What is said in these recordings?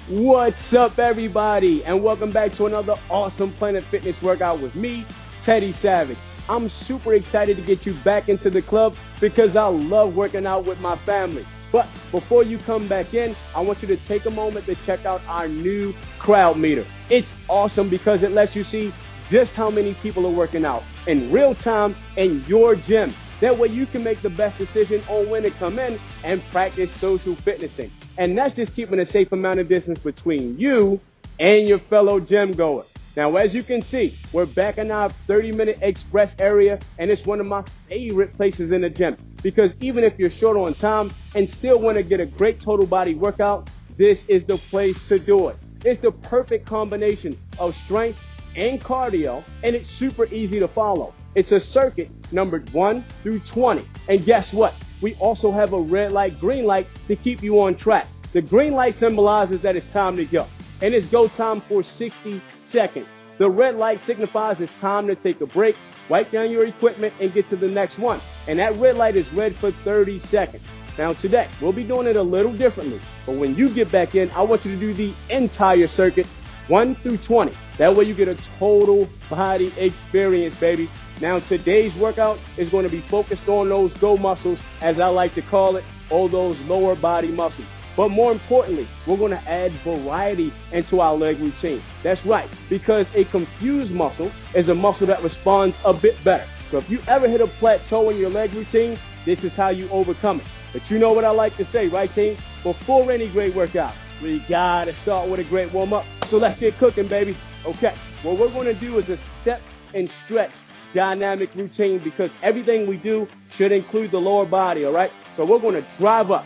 What's up, everybody, and welcome back to another awesome Planet Fitness workout with me, Teddy Savage. I'm super excited to get you back into the club because I love working out with my family. But before you come back in, I want you to take a moment to check out our new crowd meter. It's awesome because it lets you see just how many people are working out in real time in your gym. That way you can make the best decision on when to come in and practice social fitnessing. And that's just keeping a safe amount of distance between you and your fellow gym goer. Now, as you can see, we're back in our 30-minute express area, and it's one of my favorite places in the gym because even if you're short on time and still want to get a great total body workout, this is the place to do it. It's the perfect combination of strength and cardio, and it's super easy to follow. It's a circuit numbered 1 through 20. And guess what? We also have a red light, green light to keep you on track. The green light symbolizes that it's time to go, and it's go time for 60 seconds. The red light signifies it's time to take a break, wipe down your equipment, and get to the next one. And that red light is red for 30 seconds. Now today, we'll be doing it a little differently, but when you get back in, I want you to do the entire circuit 1 through 20. That way you get a total body experience, baby. Now today's workout is going to be focused on those go muscles, as I like to call it, or those lower body muscles. But more importantly, we're going to add variety into our leg routine. That's right, because a confused muscle is a muscle that responds a bit better. So if you ever hit a plateau in your leg routine, this is how you overcome it. But you know what I like to say, right, team? Before any great workout, we gotta start with a great warm-up. So let's get cooking, baby. Okay, what we're going to do is a step and stretch dynamic routine because everything we do should include the lower body, all right? So we're going to drive up,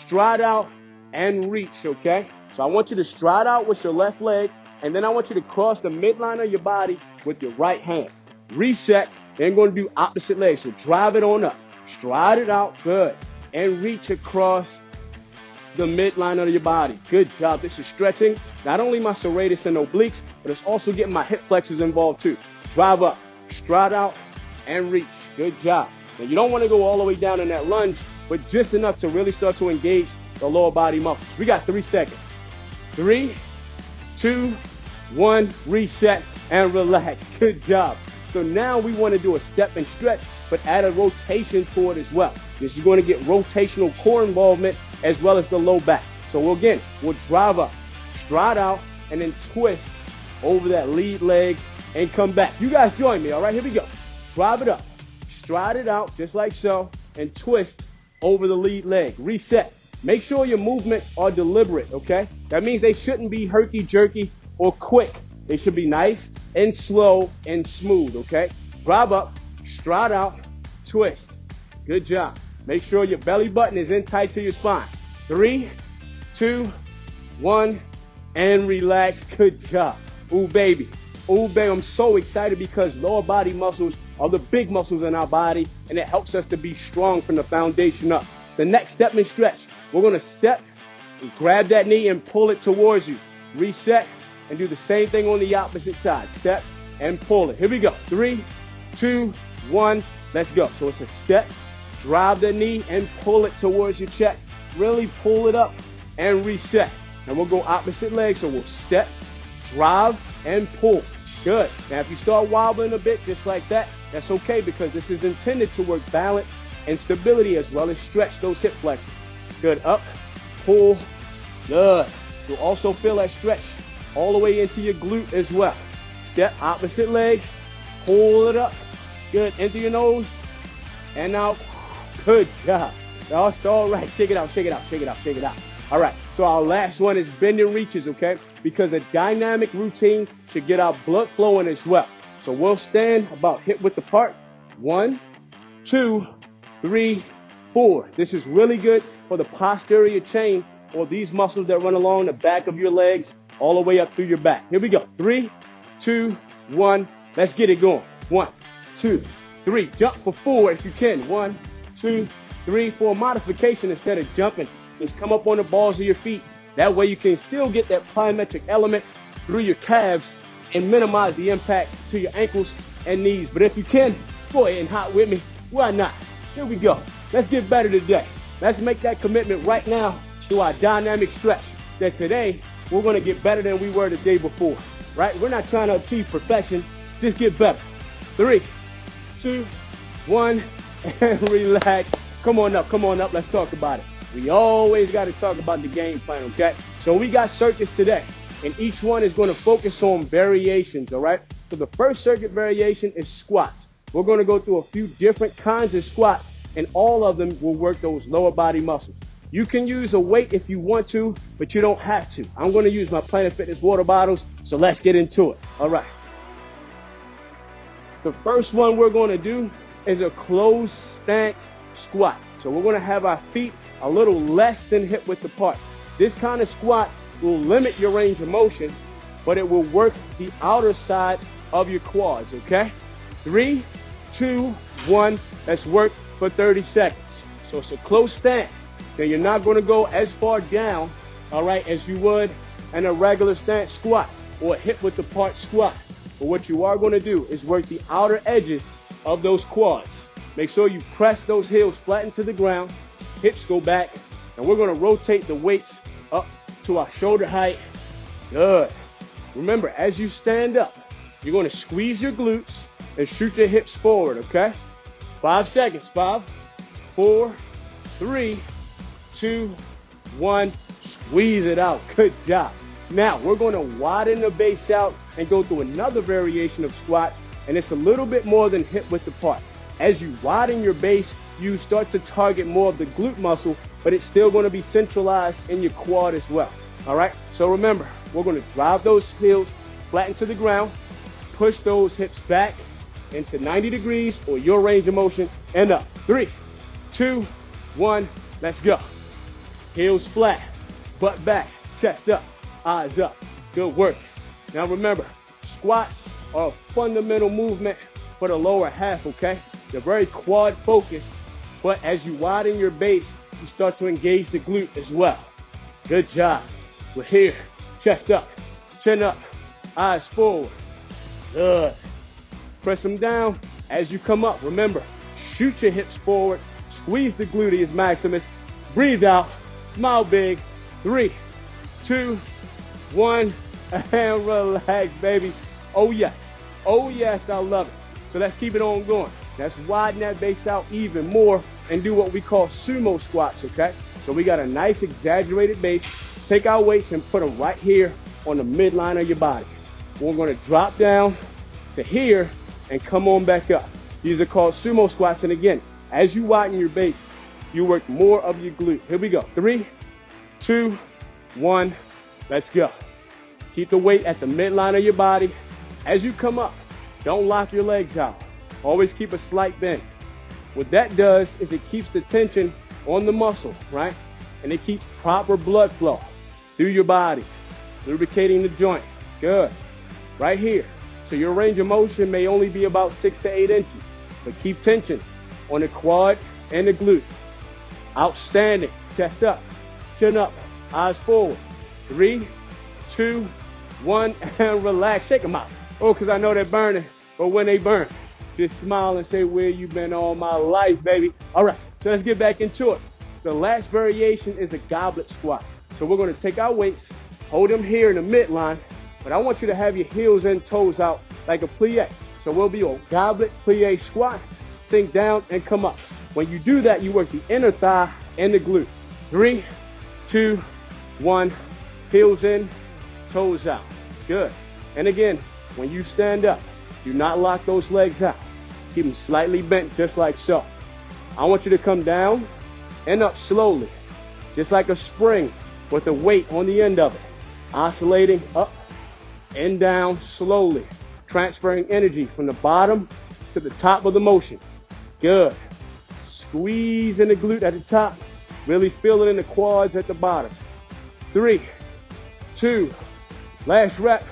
stride out, and reach, okay? So I want you to stride out with your left leg, and then I want you to cross the midline of your body with your right hand. Reset, then going to do opposite leg. So drive it on up, stride it out, good, and reach across the midline of your body. Good job. This is stretching not only my serratus and obliques, but it's also getting my hip flexors involved too. Drive up, stride out, and reach. Good job. Now you don't want to go all the way down in that lunge, but just enough to really start to engage the lower body muscles. We got 3 seconds. 3, 2, 1, reset and relax. Good job. So now we want to do a step and stretch, but add a rotation to it as well. This is going to get rotational core involvement as well as the low back. So we'll drive up, stride out, and then twist over that lead leg and come back. You guys join me, all right? Here we go. Drive it up, stride it out just like so, and twist over the lead leg. Reset. Make sure your movements are deliberate, okay? That means they shouldn't be herky-jerky or quick. They should be nice and slow and smooth, okay? Drive up, stride out, twist. Good job. Make sure your belly button is in tight to your spine. 3, 2, 1, and relax. Good job. Ooh, baby. Ooh, baby, I'm so excited because lower body muscles are the big muscles in our body, and it helps us to be strong from the foundation up. The next step and stretch, we're going to step and grab that knee and pull it towards you. Reset and do the same thing on the opposite side. Step and pull it. Here we go. 3, 2, 1, let's go. So it's a step, drive the knee and pull it towards your chest. Really pull it up and reset. And we'll go opposite leg. So we'll step, drive, and pull. Good. Now if you start wobbling a bit just like that, that's okay because this is intended to work balance and stability as well as stretch those hip flexors. Good. Up, pull, good. You'll also feel that stretch all the way into your glute as well. Step, opposite leg, pull it up. Good. Into your nose and out. Good job. That's all right. Shake it out, shake it out, shake it out, shake it out. All right. So our last one is bend and reaches, okay? Because a dynamic routine should get our blood flowing as well. So we'll stand about hip width apart. 1, 2, 3, 4. This is really good for the posterior chain or these muscles that run along the back of your legs all the way up through your back. Here we go. 3, 2, 1. Let's get it going. 1, 2, 3. Jump for 4 if you can. 1, 2, 3, 4. Modification instead of jumping. Just come up on the balls of your feet. That way you can still get that plyometric element through your calves and minimize the impact to your ankles and knees. But if you can, go ahead and hop with me. Why not? Here we go. Let's get better today. Let's make that commitment right now to our dynamic stretch that today we're going to get better than we were the day before, right? We're not trying to achieve perfection, just get better. 3, 2, 1, and relax. Come on up, let's talk about it. We always got to talk about the game plan, okay? So we got circuits today, and each one is going to focus on variations, all right? So the first circuit variation is squats. We're going to go through a few different kinds of squats, and all of them will work those lower body muscles. You can use a weight if you want to, but you don't have to. I'm going to use my Planet Fitness water bottles, so let's get into it. All right. The first one we're going to do is a closed stance squat. So we're going to have our feet a little less than hip width apart. This kind of squat will limit your range of motion, but it will work the outer side of your quads, okay? 3, 2, 1, let's work for 30 seconds. So it's a close stance. Now you're not going to go as far down, all right, as you would in a regular stance squat or a hip width apart squat. But what you are going to do is work the outer edges of those quads. Make sure you press those heels flat into the ground, hips go back, and we're going to rotate the weights up to our shoulder height. Good. Remember, as you stand up, you're going to squeeze your glutes and shoot your hips forward, okay? 5 seconds. 5, 4, 3, 2, 1, squeeze it out. Good job. Now we're going to widen the base out and go through another variation of squats, and it's a little bit more than hip width apart. As you widen your base, you start to target more of the glute muscle, but it's still going to be centralized in your quad as well. All right, so remember, we're going to drive those heels flat into the ground, push those hips back into 90 degrees or your range of motion, and up. 3, 2, 1, let's go. Heels flat, butt back, chest up, eyes up. Good work. Now remember, squats are a fundamental movement for the lower half, okay? They're very quad focused, but as you widen your base, you start to engage the glute as well. Good job. We're here. Chest up, chin up, eyes forward. Good. Press them down as you come up. Remember, shoot your hips forward, squeeze the gluteus maximus, breathe out, smile big. 3, 2, 1, and relax, baby. Oh yes, I love it. So let's keep it on going. Let's widen that base out even more and do what we call sumo squats, okay? So we got a nice exaggerated base. Take our weights and put them right here on the midline of your body. We're gonna drop down to here and come on back up. These are called sumo squats, and again, as you widen your base, you work more of your glute. Here we go. 3, 2, 1, let's go. Keep the weight at the midline of your body. As you come up, don't lock your legs out. Always keep a slight bend. What that does is it keeps the tension on the muscle, right? And it keeps proper blood flow through your body, lubricating the joint. Good. Right here. So your range of motion may only be about 6 to 8 inches, but keep tension on the quad and the glute. Outstanding. Chest up, chin up, eyes forward. 3, 2, 1, and relax. Shake them out. Oh, because I know they're burning, but when they burn, just smile and say, where you been all my life, baby. All right, so let's get back into it. The last variation is a goblet squat. So we're going to take our weights, hold them here in the midline, but I want you to have your heels and toes out like a plie. So we'll be a goblet plie squat, sink down and come up. When you do that, you work the inner thigh and the glute. 3, 2, 1, heels in, toes out. Good. And again, when you stand up, do not lock those legs out. Keep them slightly bent, just like so. I want you to come down and up slowly, just like a spring with a weight on the end of it. Oscillating up and down slowly, transferring energy from the bottom to the top of the motion. Good. Squeeze in the glute at the top. Really feel it in the quads at the bottom. 3, 2, last rep,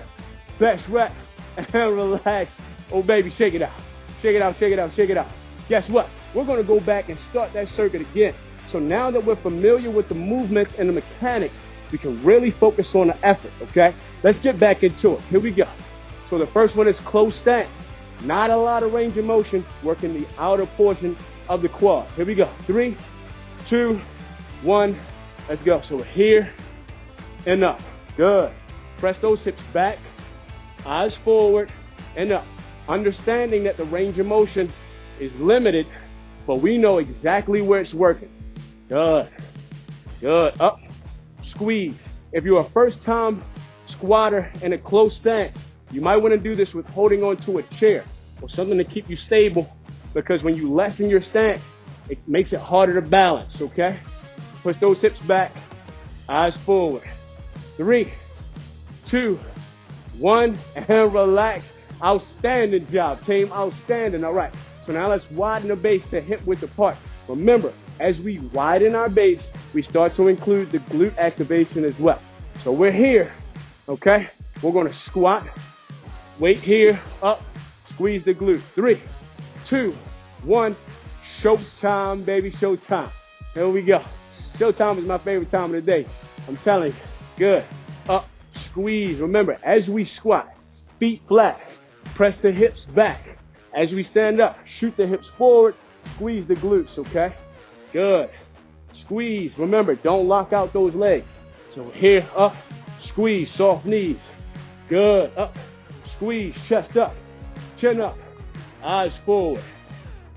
best rep, and relax. Oh baby, shake it out. Shake it out, shake it out, shake it out. Guess what? We're gonna go back and start that circuit again. So now that we're familiar with the movements and the mechanics, we can really focus on the effort, okay? Let's get back into it. Here we go. So the first one is close stance. Not a lot of range of motion, working the outer portion of the quad. Here we go. 3, 2, 1, let's go. So we're here and up. Good. Press those hips back, eyes forward and up. Understanding that the range of motion is limited, but we know exactly where it's working. Good. Good. Up. Squeeze. If you're a first time squatter in a close stance, you might want to do this with holding onto a chair or something to keep you stable, because when you lessen your stance, it makes it harder to balance, okay? Push those hips back, eyes forward. 3, 2, 1, and relax. Outstanding job, team. Outstanding. All right. So now let's widen the base to hip width apart. Remember, as we widen our base, we start to include the glute activation as well. So we're here, okay? We're going to squat, weight here, up, squeeze the glute. 3, 2, 1. Showtime, baby, showtime. Here we go. Showtime is my favorite time of the day. I'm telling you. Good. Up, squeeze. Remember, as we squat, feet flat, press the hips back. As we stand up, shoot the hips forward, squeeze the glutes, okay? Good. Squeeze. Remember, don't lock out those legs. So here, up, squeeze, soft knees. Good. Up, squeeze, chest up, chin up, eyes forward.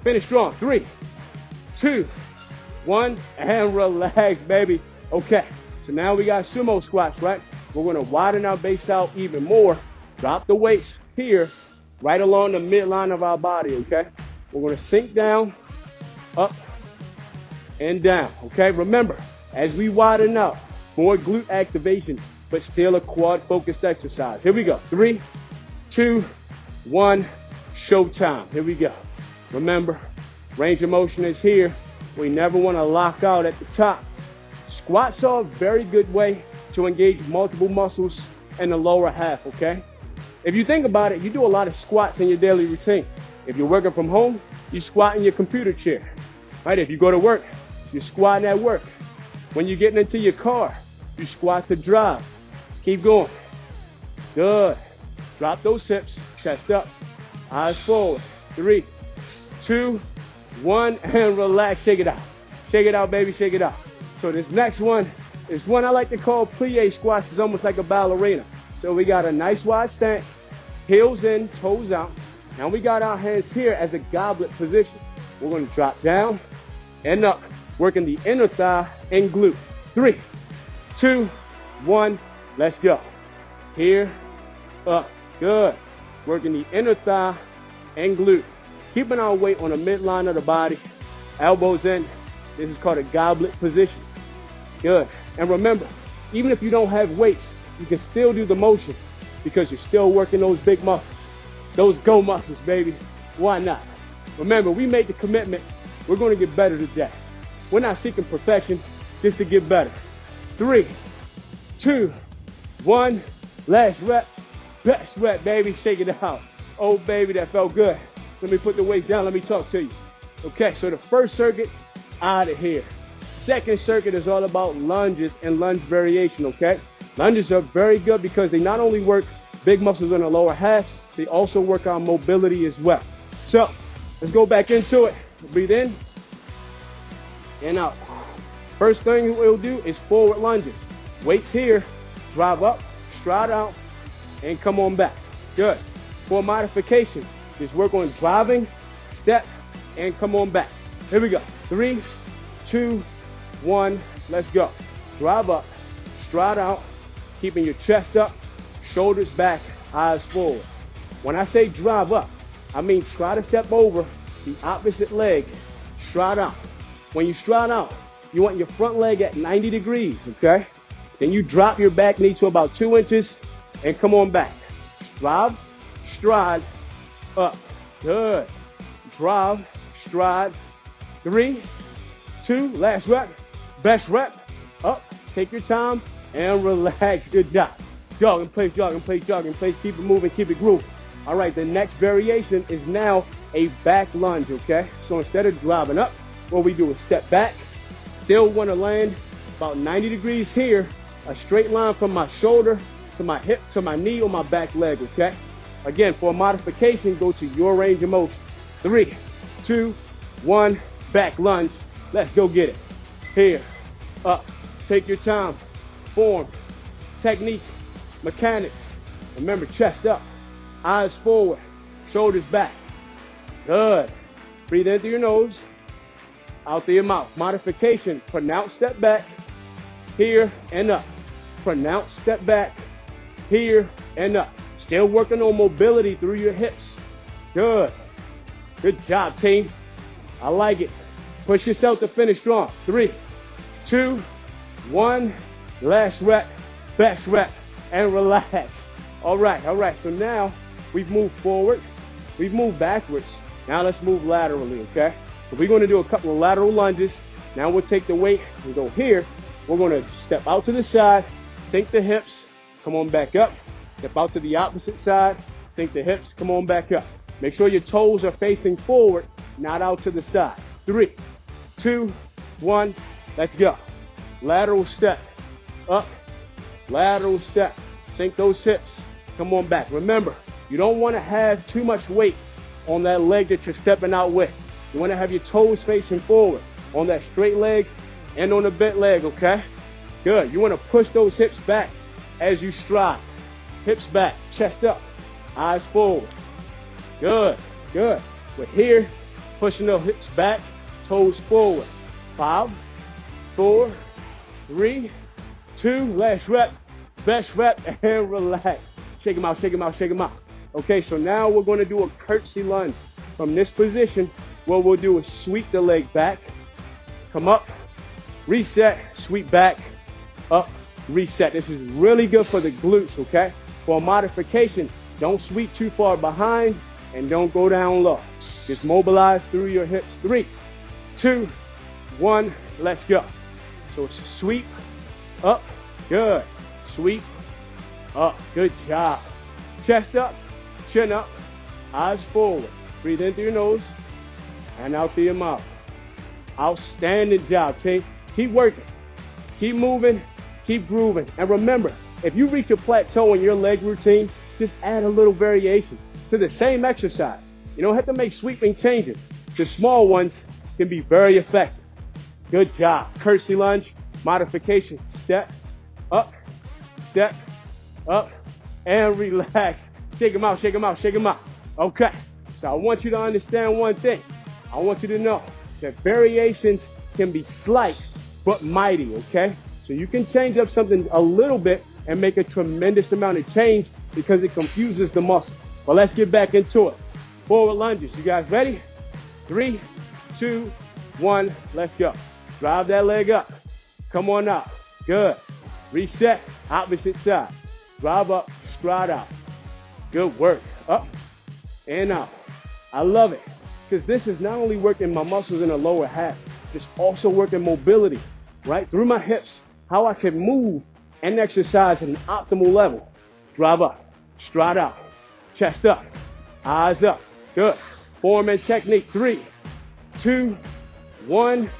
Finish strong. 3, 2, 1, and relax, baby. Okay, so now we got sumo squats, right? We're gonna widen our base out even more. Drop the weights here, right along the midline of our body, okay? We're gonna sink down, up, and down, okay? Remember, as we widen out, more glute activation, but still a quad-focused exercise. Here we go. 3, 2, 1, showtime. Here we go. Remember, range of motion is here. We never want to lock out at the top. Squats are a very good way to engage multiple muscles in the lower half, okay? If you think about it, you do a lot of squats in your daily routine. If you're working from home, you squat in your computer chair, right? If you go to work, you're squatting at work. When you're getting into your car, you squat to drive. Keep going. Good. Drop those hips, chest up, eyes forward. 3, 2, 1, and relax. Shake it out. Shake it out, baby. Shake it out. So this next one is one I like to call plie squats. It's almost like a ballerina. So we got a nice wide stance, heels in, toes out. Now we got our hands here as a goblet position. We're going to drop down and up, working the inner thigh and glute. 3, 2, 1, let's go. Here, up, good. Working the inner thigh and glute. Keeping our weight on the midline of the body, elbows in. This is called a goblet position. Good. And remember, even if you don't have weights, you can still do the motion because you're still working those big muscles, those go muscles, baby. Why not? Remember, we made the commitment. We're going to get better today. We're not seeking perfection, just to get better. 3, 2, 1, last rep, best rep, baby. Shake it out. Oh, baby, that felt good. Let me put the weights down. Let me talk to you. Okay, so the first circuit, out of here. Second circuit is all about lunges and lunge variation, okay? Lunges are very good because they not only work big muscles in the lower half, they also work on mobility as well. So let's go back into it. Breathe in and out. First thing we'll do is forward lunges. Weights here, drive up, stride out, and come on back. Good. For modification, just work on driving, step, and come on back. Here we go. 3, 2, 1, let's go. Drive up, stride out, keeping your chest up, shoulders back, eyes forward. When I say drive up, I mean try to step over the opposite leg, stride out. When you stride out, you want your front leg at 90 degrees, okay? Then you drop your back knee to about 2 inches and come on back. Drive, stride, up. Good. Drive, stride. 3, 2, last rep, best rep. Up, take your time and relax. Good job. Jog in place, jog in place, jog in place. Keep it moving, keep it grooving. All right, the next variation is now a back lunge, okay? So instead of driving up, what we do is step back. Still want to land about 90 degrees here, a straight line from my shoulder to my hip to my knee or my back leg, okay? Again, for a modification, go to your range of motion. 3, 2, 1, back lunge. Let's go get it. Here, up, take your time. Form, technique, Mechanics. Remember, chest up, eyes forward, shoulders back. Good. Breathe in through your nose, out through your mouth. Modification, pronounced step back, here and up. Pronounced step back, here and up. Still working on mobility through your hips. Good. Good job, team. I like it. Push yourself to finish strong. 3, 2, 1. Last rep, best rep, and relax. All right. So now we've moved forward. We've moved backwards. Now let's move laterally, okay? So we're going to do a couple of lateral lunges. Now we'll take the weight and go here. We're going to step out to the side, sink the hips, come on back up. Step out to the opposite side, sink the hips, come on back up. Make sure your toes are facing forward, not out to the side. 3, 2, 1, let's go. Lateral step, up, lateral step. Sink those hips, come on back. Remember, you don't want to have too much weight on that leg that you're stepping out with. You want to have your toes facing forward on that straight leg and on the bent leg, okay? Good. You want to push those hips back as you stride. Hips back, chest up, eyes forward. Good. We're here, pushing the hips back, toes forward. 5, 4, 3, 2, last rep, best rep, and relax. Shake them out. Okay, so now we're going to do a curtsy lunge. From this position, what we'll do is sweep the leg back, come up, reset, sweep back, up, reset. This is really good for the glutes, okay? For a modification, don't sweep too far behind and don't go down low. Just mobilize through your hips. 3, 2, 1, let's go. So it's sweep, up, good. Sweep, up, good job. Chest up, chin up, eyes forward. Breathe in through your nose and out through your mouth. Outstanding job, team. Keep working, keep moving, keep grooving. And remember, if you reach a plateau in your leg routine, just add a little variation to the same exercise. You don't have to make sweeping changes. The small ones can be very effective. Good job. Curtsy lunge, modification. Step up, and relax. Shake them out. Okay, so I want you to understand one thing. I want you to know that variations can be slight but mighty, okay? So you can change up something a little bit and make a tremendous amount of change because it confuses the muscle. But let's get back into it. Forward lunges. You guys ready? 3, 2, 1, let's go. Drive that leg up. Come on out. Good. Reset, opposite side. Drive up, stride out. Good work. Up and out. I love it because this is not only working my muscles in the lower half, it's also working mobility, right? Through my hips, how I can move and exercise at an optimal level. Drive up, stride out, chest up, eyes up. Good. Form and technique. 3, 2, 1,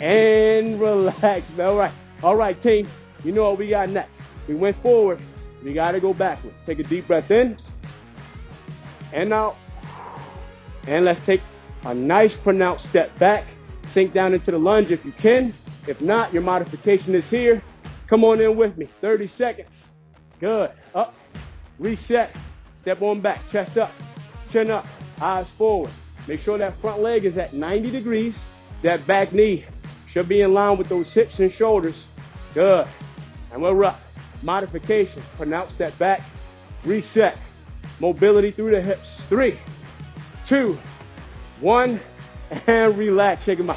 and relax. All right, team. You know what we got next. We went forward. We got to go backwards. Take a deep breath in and out. And let's take a nice pronounced step back. Sink down into the lunge if you can. If not, your modification is here. Come on in with me. 30 seconds. Good. Up. Reset. Step on back. Chest up. Chin up. Eyes forward. Make sure that front leg is at 90 degrees. That back knee should be in line with those hips and shoulders. Good. And we're up. Modification. Pronounce that back. Reset. Mobility through the hips. 3, 2, 1, and relax. Shake them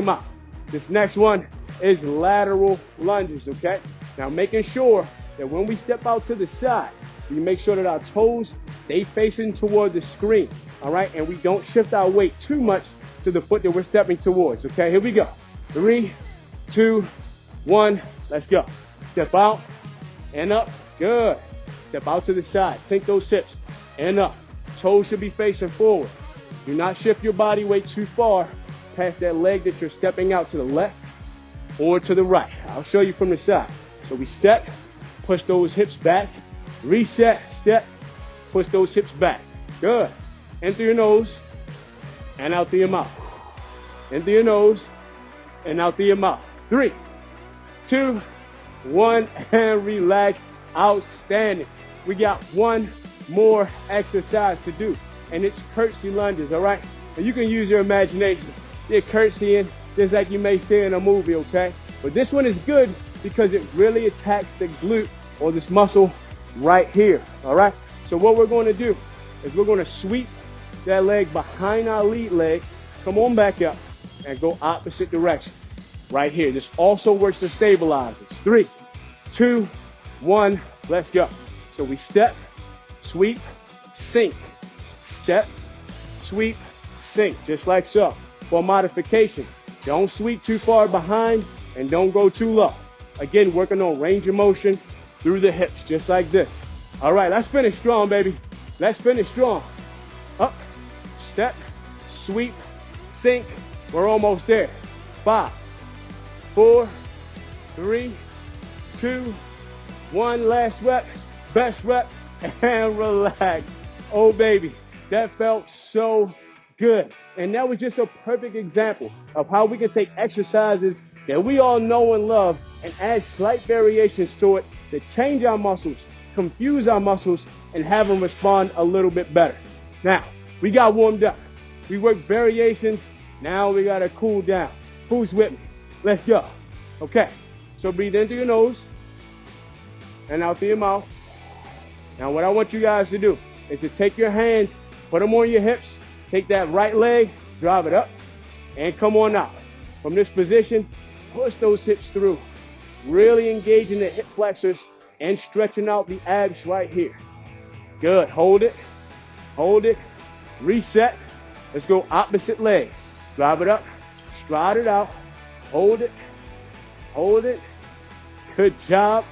out. This next one is lateral lunges, okay? Now making sure that when we step out to the side, we make sure that our toes stay facing toward the screen, all right? And we don't shift our weight too much to the foot that we're stepping towards, okay? Here we go. 3, 2, 1, let's go. Step out and up. Good. Step out to the side. Sink those hips and up. Toes should be facing forward. Do not shift your body weight too far past that leg that you're stepping out to the left or to the right. I'll show you from the side. So we step, push those hips back, reset, step, push those hips back. Good. In through your nose and out through your mouth. In through your nose and out through your mouth. 3, 2, 1, and relax. Outstanding. We got one more exercise to do, and it's curtsy lunges, all right? And you can use your imagination. You're curtsying just like you may see in a movie, okay? But this one is good because it really attacks the glute or this muscle right here, all right? So what we're going to do is we're going to sweep that leg behind our lead leg, come on back up, and go opposite direction right here. This also works to stabilize us. 3, 2, 1, let's go. So we step, sweep, sink, step, sweep, sink, just like so. For modification, don't sweep too far behind and don't go too low. Again, working on range of motion through the hips, just like this. All right, let's finish strong, baby. Let's finish strong. Up, step, sweep, sink. We're almost there. 5, 4, 3, 2, 1. Last rep, best rep, and relax. Oh, baby, that felt so good. And that was just a perfect example of how we can take exercises that we all know and love and add slight variations to it to change our muscles, confuse our muscles, and have them respond a little bit better. Now, we got warmed up. We worked variations. Now we got to cool down. Who's with me? Let's go. Okay, so breathe in through your nose and out through your mouth. Now what I want you guys to do is to take your hands, put them on your hips, take that right leg, drive it up, and come on out. From this position, push those hips through, really engaging the hip flexors and stretching out the abs right here. Good, hold it, reset. Let's go opposite leg. Drive it up, stride it out, hold it. Good job,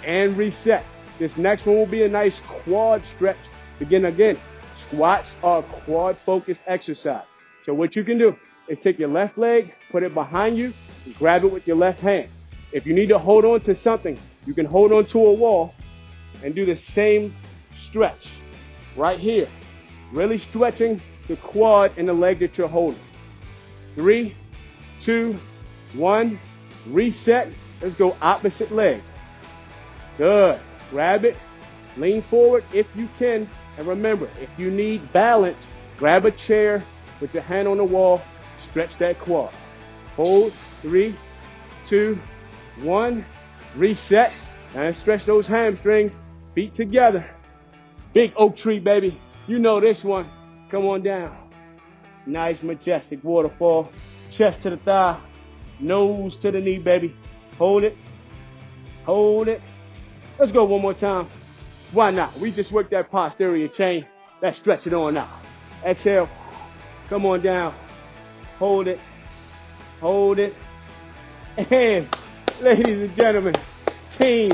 and reset. This next one will be a nice quad stretch. Again, squats are a quad-focused exercise. So what you can do is take your left leg, put it behind you, and grab it with your left hand. If you need to hold on to something, you can hold on to a wall and do the same stretch right here. Really stretching the quad and the leg that you're holding. 3, 2, 1, reset. Let's go opposite leg. Good. Grab it, lean forward if you can, and remember, if you need balance, grab a chair, put your hand on the wall, stretch that quad. Hold, 3, 2, 1, reset, and stretch those hamstrings, feet together. Big oak tree, baby. You know this one. Come on down. Nice, majestic waterfall. Chest to the thigh, nose to the knee, baby. Hold it. Let's go one more time. Why not? We just worked that posterior chain. Let's stretch it on out. Exhale. Come on down. Hold it. And ladies and gentlemen, team,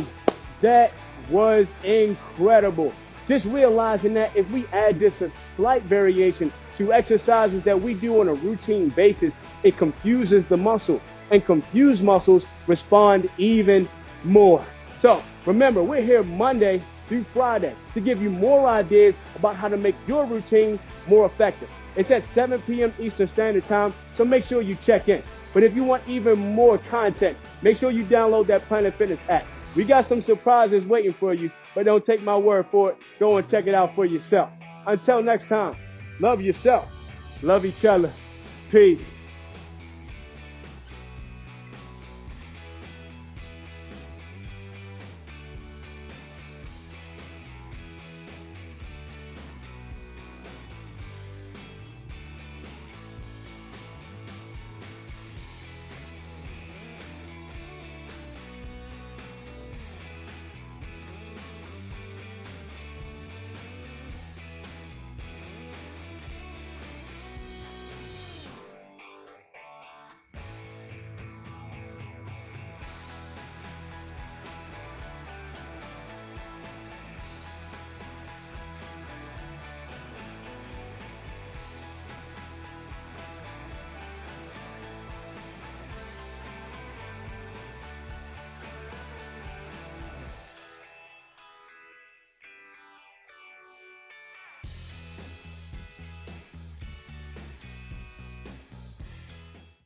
that was incredible. Just realizing that if we add just a slight variation to exercises that we do on a routine basis, it confuses the muscle, and confused muscles respond even more. So remember, we're here Monday through Friday to give you more ideas about how to make your routine more effective. It's at 7 p.m. Eastern Standard Time, so make sure you check in. But if you want even more content, make sure you download that Planet Fitness app. We got some surprises waiting for you, but don't take my word for it. Go and check it out for yourself. Until next time, love yourself, love each other. Peace.